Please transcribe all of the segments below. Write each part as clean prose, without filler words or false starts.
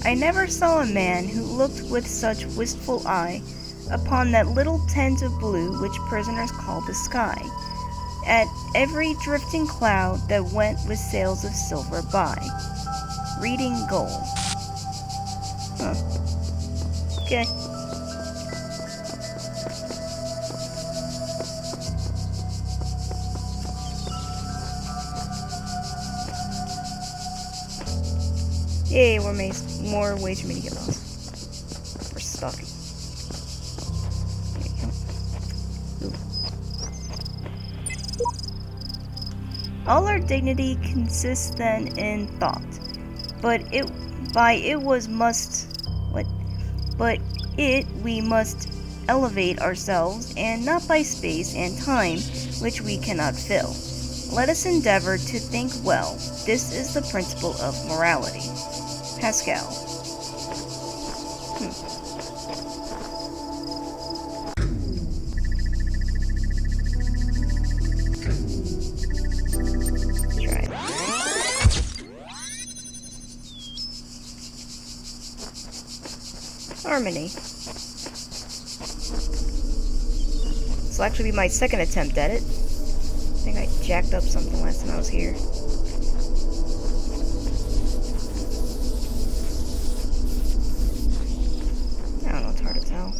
I never saw a man who looked with such wistful eye upon that little tent of blue which prisoners call the sky, at every drifting cloud that went with sails of silver by. Reading gold. Huh. Okay. Yay, more ways for me to get lost. We're stuck. There you go. Ooh. All our dignity consists then in thought, but we must elevate ourselves, and not by space and time, which we cannot fill. Let us endeavor to think well. This is the principle of morality. Pascal. Try it. Harmony. This will actually be my second attempt at it. I think I jacked up something last time I was here. I don't know, it's hard to tell.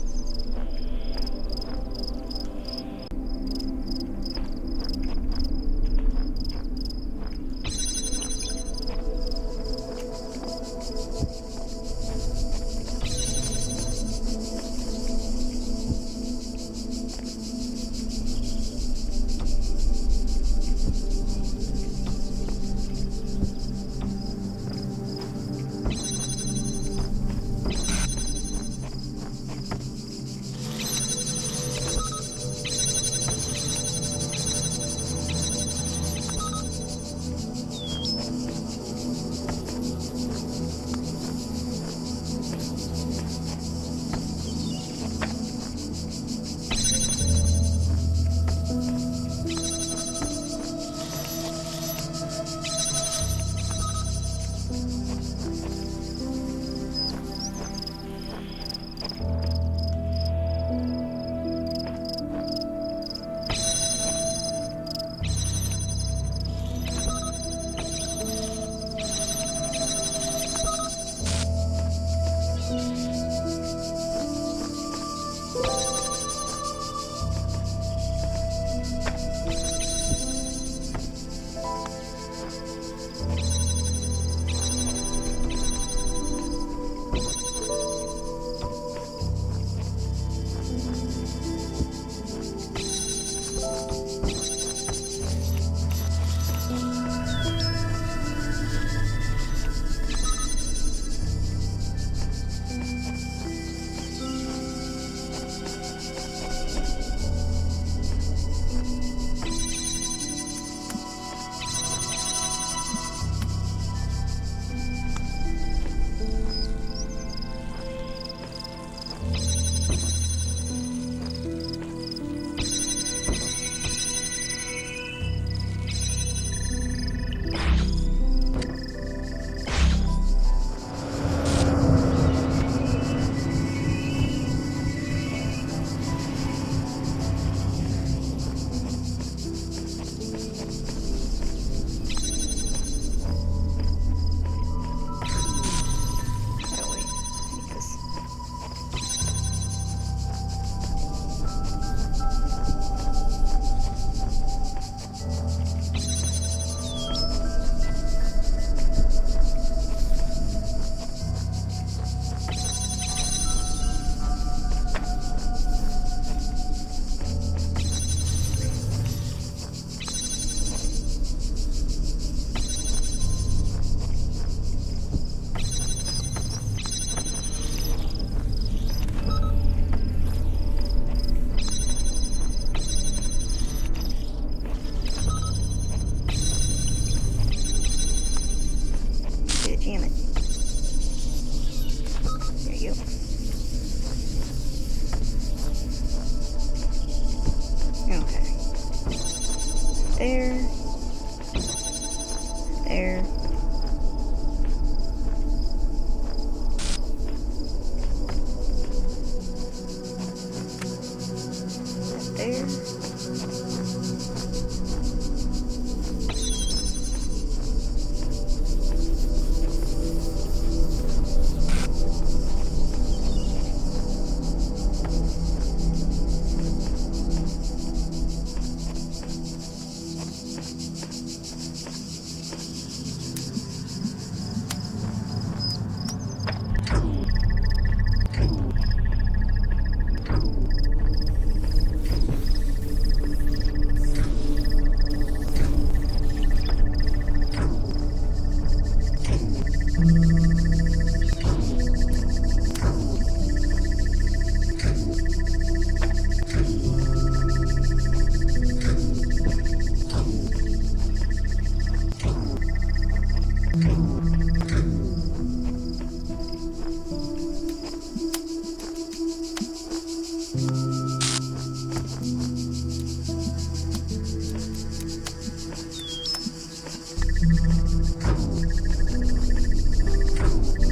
There. There.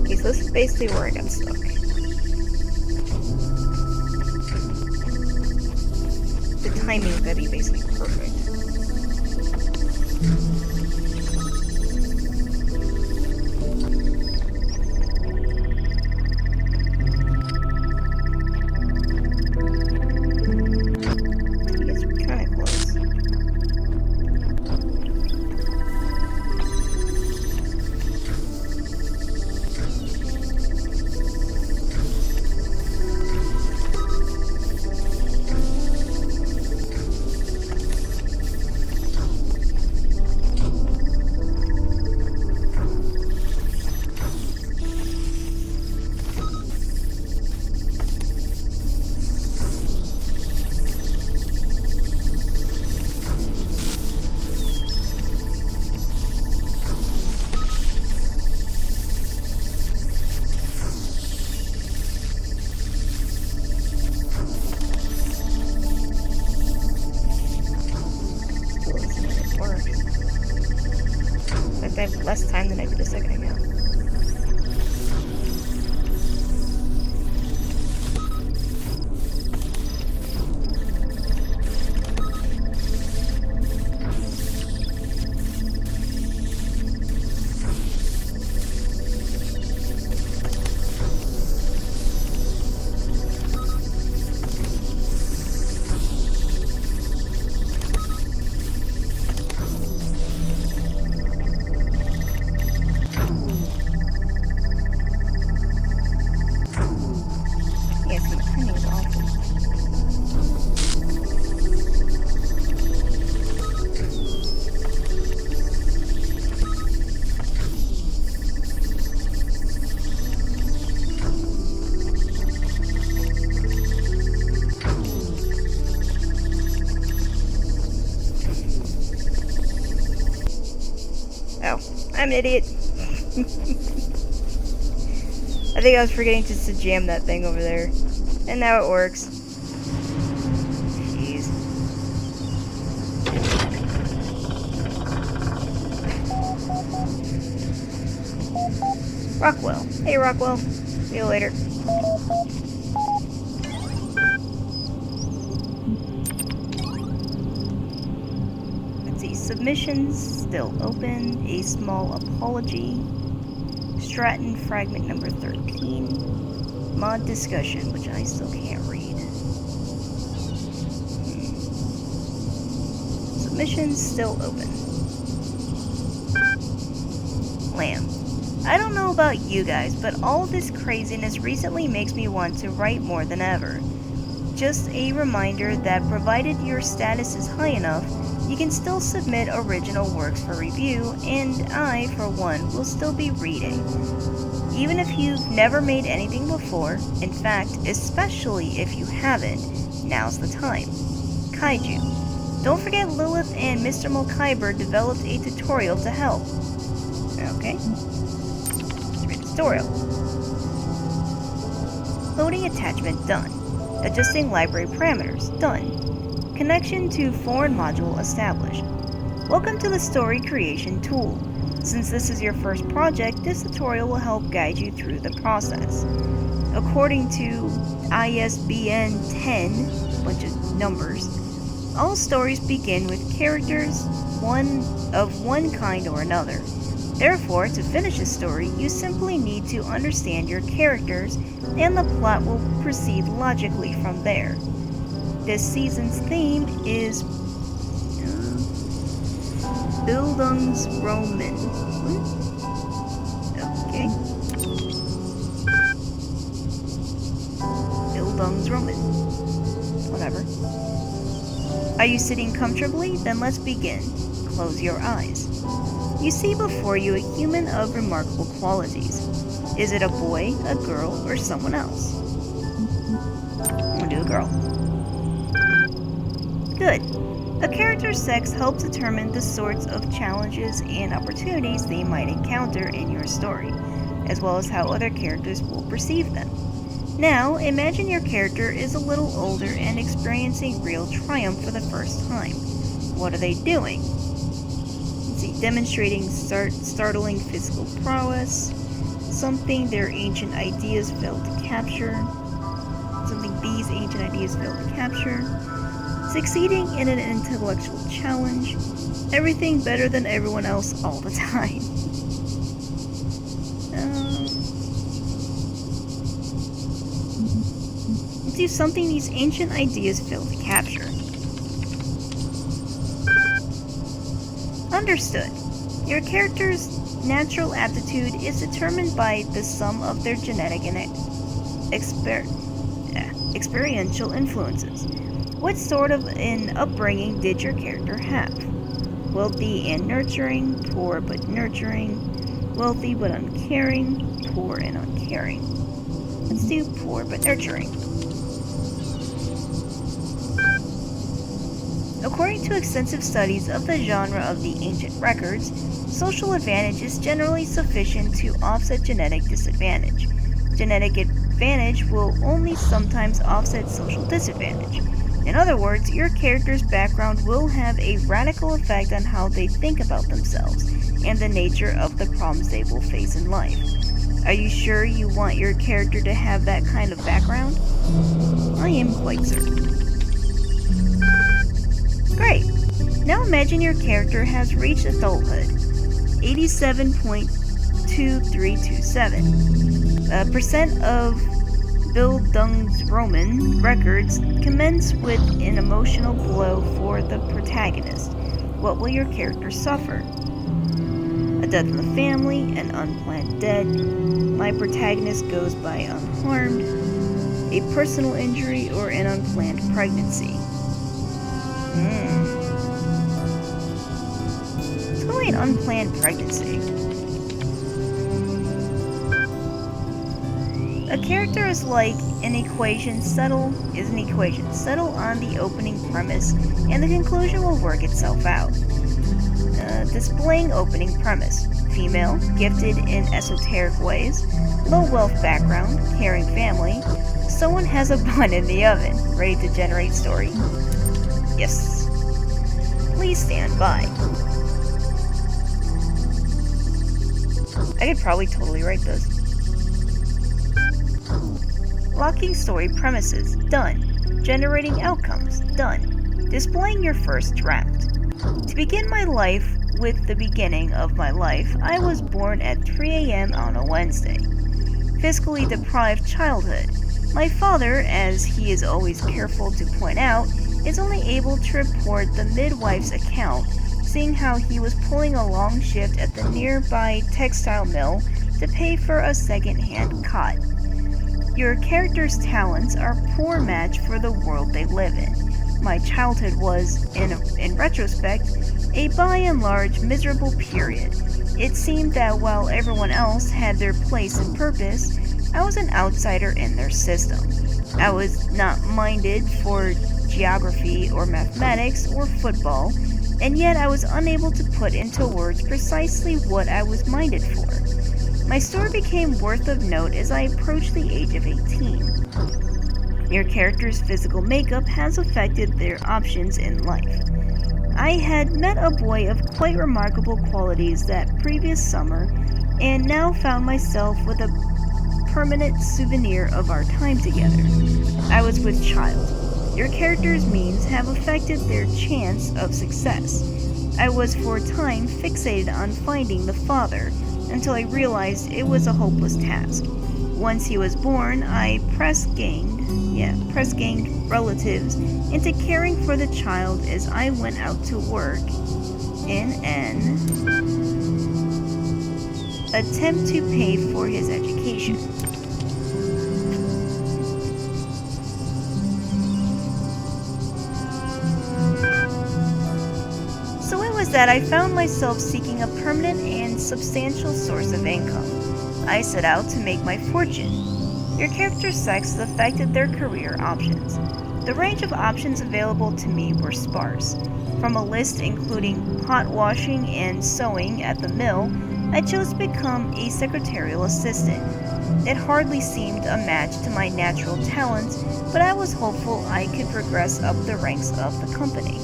Okay, so this is basically where I got stuck. The timing's gotta be basically perfect. I guess we're kinda close. I have less time than I did a second ago. I'm an idiot. I think I was forgetting just to jam that thing over there. And now it works. Jeez. Rockwell. Hey, Rockwell. See you later. Let's see. Submissions still open. A small apology. Stratton fragment number 13. Mod discussion, which I still can't read. Submissions still open. Lamb. I don't know about you guys, but all this craziness recently makes me want to write more than ever. Just a reminder that provided your status is high enough, you can still submit original works for review, and I, for one, will still be reading. Even if you've never made anything before, in fact, especially if you haven't, now's the time. Kaiju. Don't forget Lilith and Mr. Mulkyber developed a tutorial to help. Okay. Let's read the tutorial. Loading attachment done. Adjusting library parameters done. Connection to foreign module established. Welcome to the story creation tool. Since this is your first project, this tutorial will help guide you through the process. According to ISBN 10, bunch of numbers, all stories begin with characters of one kind or another. Therefore, to finish a story, you simply need to understand your characters, and the plot will proceed logically from there. This season's theme is Bildungsroman. Okay. Bildungsroman. Whatever. Are you sitting comfortably? Then let's begin. Close your eyes. You see before you a human of remarkable qualities. Is it a boy, a girl, or someone else? I'm gonna do a girl. Good. A character's sex helps determine the sorts of challenges and opportunities they might encounter in your story, as well as how other characters will perceive them. Now, imagine your character is a little older and experiencing real triumph for the first time. What are they doing? Demonstrating startling physical prowess, something their ancient ideas failed to capture, something these ancient ideas failed to capture, succeeding in an intellectual challenge, everything better than everyone else all the time. Let's do something these ancient ideas failed to capture. Understood. Your character's natural aptitude is determined by the sum of their genetic and experiential influences. What sort of an upbringing did your character have? Wealthy and nurturing, poor but nurturing, wealthy but uncaring, poor and uncaring. Let's do poor but nurturing. According to extensive studies of the genre of the ancient records, social advantage is generally sufficient to offset genetic disadvantage. Genetic advantage will only sometimes offset social disadvantage. In other words, your character's background will have a radical effect on how they think about themselves and the nature of the problems they will face in life. Are you sure you want your character to have that kind of background? I am quite certain. Great! Now imagine your character has reached adulthood. 87.2327. Percent of Bildungsroman records commence with an emotional blow for the protagonist. What will your character suffer? A death in the family, an unplanned death. My protagonist goes by unharmed. A personal injury or an unplanned pregnancy. Let's go with an unplanned pregnancy. A character is like an equation. Settle on the opening premise, and the conclusion will work itself out. Displaying opening premise. Female, gifted in esoteric ways, low wealth background, caring family. Someone has a bun in the oven, ready to generate story. Yes. Please stand by. I could probably totally write this. Locking story premises. Done. Generating outcomes. Done. Displaying your first draft. To begin my life with the beginning of my life, I was born at 3 a.m. on a Wednesday. Fiscally deprived childhood. My father, as he is always careful to point out, is only able to report the midwife's account, seeing how he was pulling a long shift at the nearby textile mill to pay for a second-hand cot. Your character's talents are a poor match for the world they live in. My childhood was, in retrospect, a by and large miserable period. It seemed that while everyone else had their place and purpose, I was an outsider in their system. I was not minded for geography or mathematics or football, and yet I was unable to put into words precisely what I was minded for. My story became worth of note as I approached the age of 18. Your character's physical makeup has affected their options in life. I had met a boy of quite remarkable qualities that previous summer, and now found myself with a permanent souvenir of our time together. I was with child. Your character's means have affected their chance of success. I was for a time fixated on finding the father, until I realized it was a hopeless task. Once he was born, I press ganged relatives into caring for the child as I went out to work in an attempt to pay for his education. So it was Instead, I found myself seeking a permanent and substantial source of income. I set out to make my fortune. Your character's sex affected their career options. The range of options available to me were sparse. From a list including pot washing and sewing at the mill, I chose to become a secretarial assistant. It hardly seemed a match to my natural talents, but I was hopeful I could progress up the ranks of the company.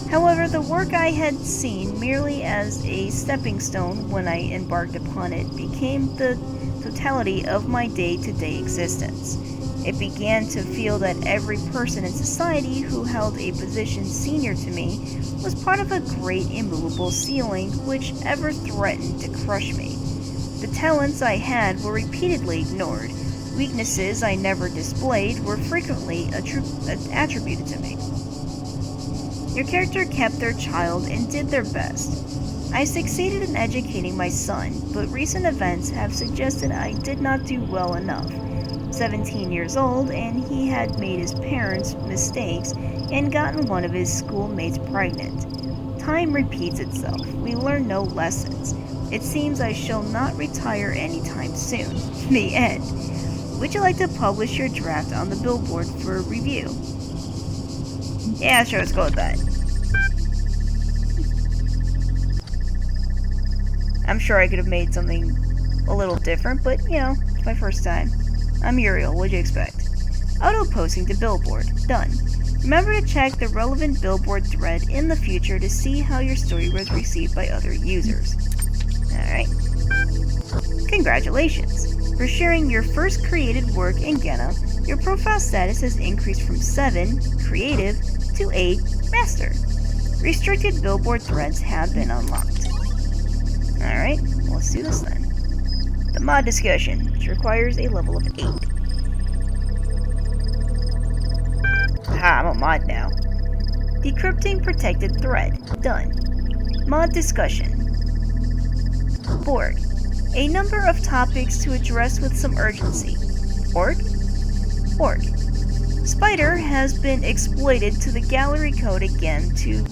However, the work I had seen merely as a stepping stone when I embarked upon it became the totality of my day-to-day existence. It began to feel that every person in society who held a position senior to me was part of a great immovable ceiling which ever threatened to crush me. The talents I had were repeatedly ignored. Weaknesses I never displayed were frequently attributed to me. Your character kept their child and did their best. I succeeded in educating my son, but recent events have suggested I did not do well enough. 17 years old, and he had made his parents' mistakes and gotten one of his schoolmates pregnant. Time repeats itself. We learn no lessons. It seems I shall not retire anytime soon. The end. Would you like to publish your draft on the billboard for review? Yeah, sure, let's go with that. I'm sure I could have made something a little different, but, it's my first time. I'm Uriel, what'd you expect? Auto-posting to billboard. Done. Remember to check the relevant billboard thread in the future to see how your story was received by other users. Alright. Congratulations! For sharing your first created work in Gehenna, your profile status has increased from 7, creative, to 8, master. Restricted billboard threads have been unlocked. Alright, let's do this then. The mod discussion, which requires a level of 8. Aha, I'm a mod now. Decrypting protected thread. Done. Mod discussion. Board. A number of topics to address with some urgency. Org? Org. Spider has been exploited to the gallery code again to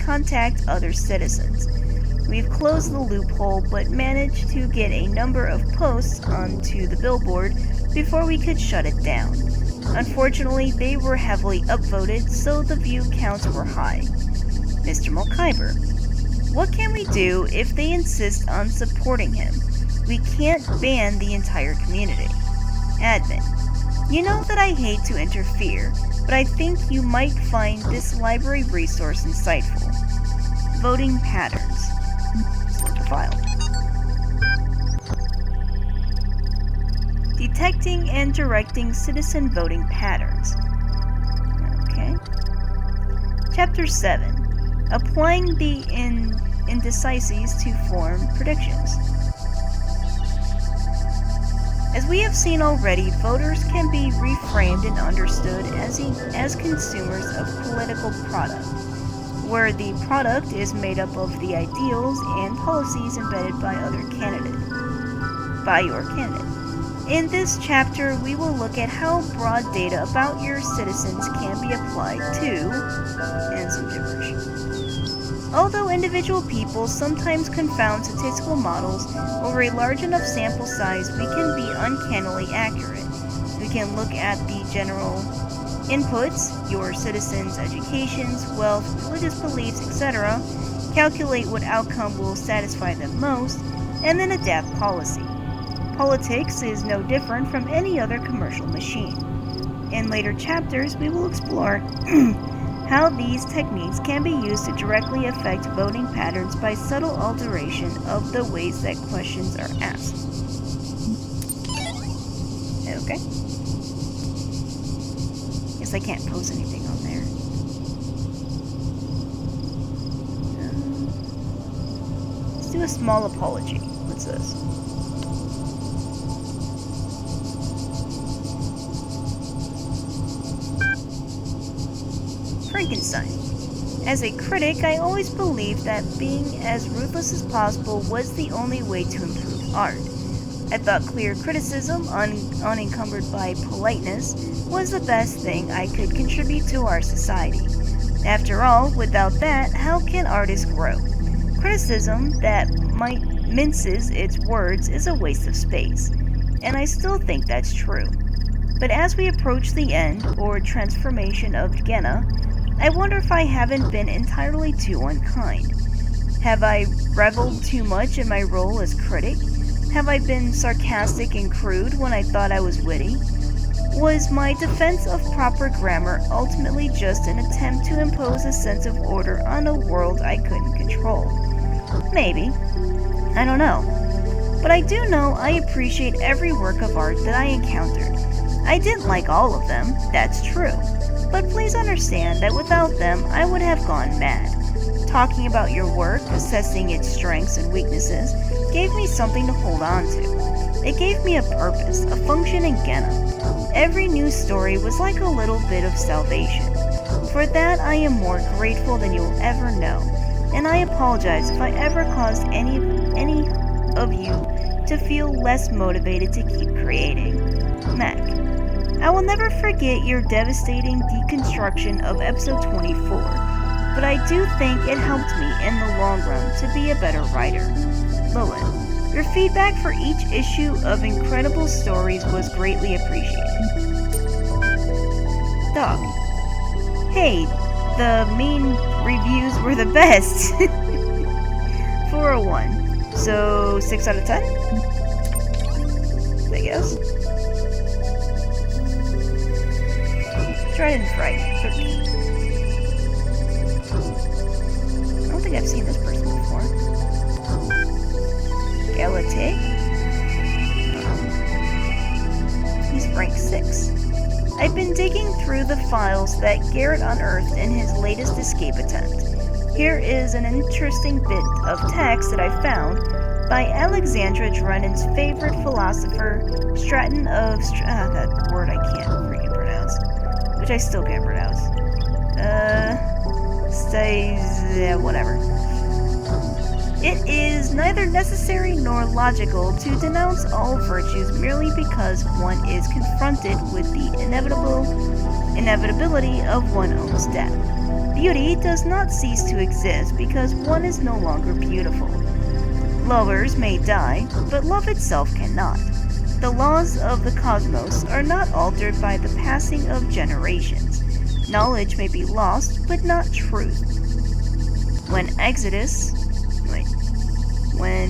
contact other citizens. We've closed the loophole but managed to get a number of posts onto the billboard before we could shut it down. Unfortunately, they were heavily upvoted, so the view counts were high. Mr. Mulkyber. What can we do if they insist on supporting him? We can't ban the entire community. Admin. You know that I hate to interfere, but I think you might find this library resource insightful. Voting patterns. Select the file. Detecting and directing citizen voting patterns. Okay. Chapter 7. Applying the indices to form predictions. As we have seen already, voters can be reframed and understood as consumers of political product, where the product is made up of the ideals and policies embedded by your candidate. In this chapter, we will look at how broad data about your citizens can be applied to, and some gibberish. Although individual people sometimes confound statistical models, over a large enough sample size, we can be uncannily accurate. We can look at the general inputs, your citizens' educations, wealth, religious beliefs, etc., calculate what outcome will satisfy them most, and then adapt policy. Politics is no different from any other commercial machine. In later chapters, we will explore how these techniques can be used to directly affect voting patterns by subtle alteration of the ways that questions are asked. Okay. Guess I can't post anything on there. Let's do a small apology. What's this? Frankenstein. As a critic, I always believed that being as ruthless as possible was the only way to improve art. I thought clear criticism, unencumbered by politeness, was the best thing I could contribute to our society. After all, without that, how can artists grow? Criticism that minces its words is a waste of space, and I still think that's true. But as we approach the end, or transformation of Gehenna, I wonder if I haven't been entirely too unkind. Have I reveled too much in my role as critic? Have I been sarcastic and crude when I thought I was witty? Was my defense of proper grammar ultimately just an attempt to impose a sense of order on a world I couldn't control? Maybe. I don't know. But I do know I appreciate every work of art that I encountered. I didn't like all of them, that's true. But please understand that without them, I would have gone mad. Talking about your work, assessing its strengths and weaknesses, gave me something to hold on to. It gave me a purpose, a function in Gehenna. Every new story was like a little bit of salvation. For that, I am more grateful than you'll ever know, and I apologize if I ever caused any of you to feel less motivated to keep creating. Mac. I will never forget your devastating deconstruction of episode 24, but I do think it helped me in the long run to be a better writer. Lilith, your feedback for each issue of Incredible Stories was greatly appreciated. Dog. Hey, the mean reviews were the best. 401. So 6 out of 10? I guess. Trident Friday, 13. I don't think I've seen this person before. Galate? He's rank 6. I've been digging through the files that Garrett unearthed in his latest escape attempt. Here is an interesting bit of text that I found by Alexandra Drennan's favorite philosopher, Stratton of... that word I can't freaking pronounce. Which I still can't pronounce. Whatever. It is neither necessary nor logical to denounce all virtues merely because one is confronted with the inevitability of one's own death. Beauty does not cease to exist because one is no longer beautiful. Lovers may die, but love itself cannot. The laws of the cosmos are not altered by the passing of generations. Knowledge may be lost, but not truth. When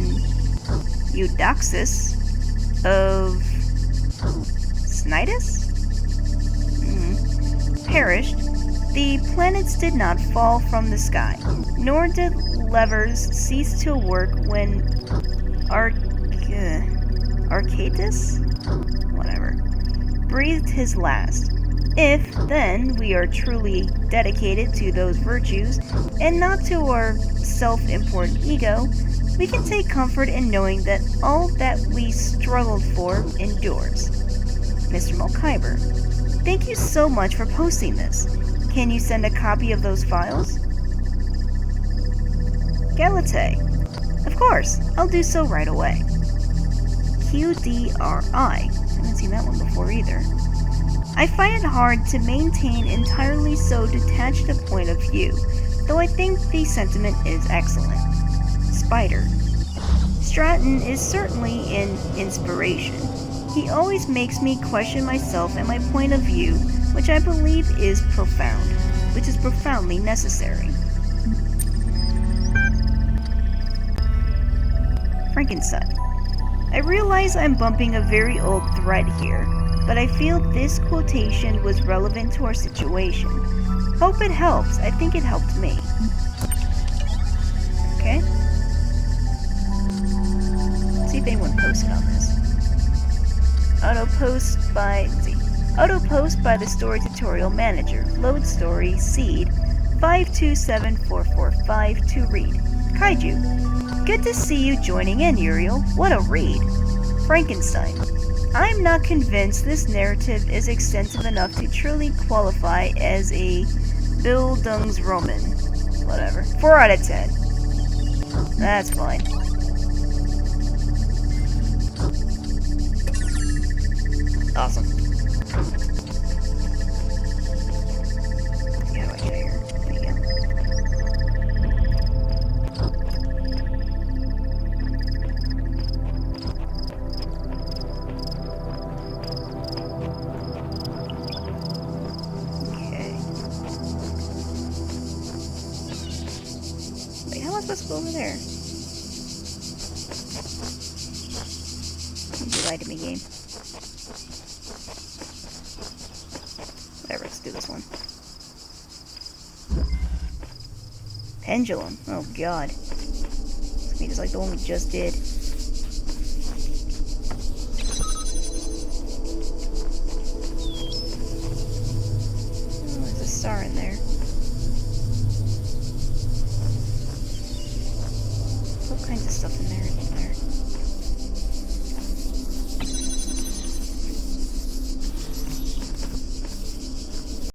Eudoxus of Snidus perished, the planets did not fall from the sky, nor did levers cease to work when Arcadus? Whatever. Breathed his last. If, then, we are truly dedicated to those virtues, and not to our self-important ego, we can take comfort in knowing that all that we struggled for endures. Mr. Mulkyber, thank you so much for posting this. Can you send a copy of those files? Galate, of course, I'll do so right away. QDRI, I haven't seen that one before either. I find it hard to maintain entirely so detached a point of view, though I think the sentiment is excellent. Spider. Stratton is certainly an inspiration. He always makes me question myself and my point of view, which I believe is profoundly necessary. Frankenstein. I realize I'm bumping a very old thread here, but I feel this quotation was relevant to our situation. Hope it helps. I think it helped me. Okay. Let's see if anyone posted on this. Auto post by the story tutorial manager. Load story seed 527445 to read. Kaiju. Good to see you joining in, Uriel. What a read. Frankenstein. I'm not convinced this narrative is extensive enough to truly qualify as a Bildungsroman. Whatever. 4 out of 10. That's fine. Awesome. How do I get here? There you go. supposed to go over there? You lied to me, game. Whatever, let's do this one. Pendulum. Oh god. It's gonna be just like the one we just did. Oh, there's a star in there. What kinds of stuff in there is in there?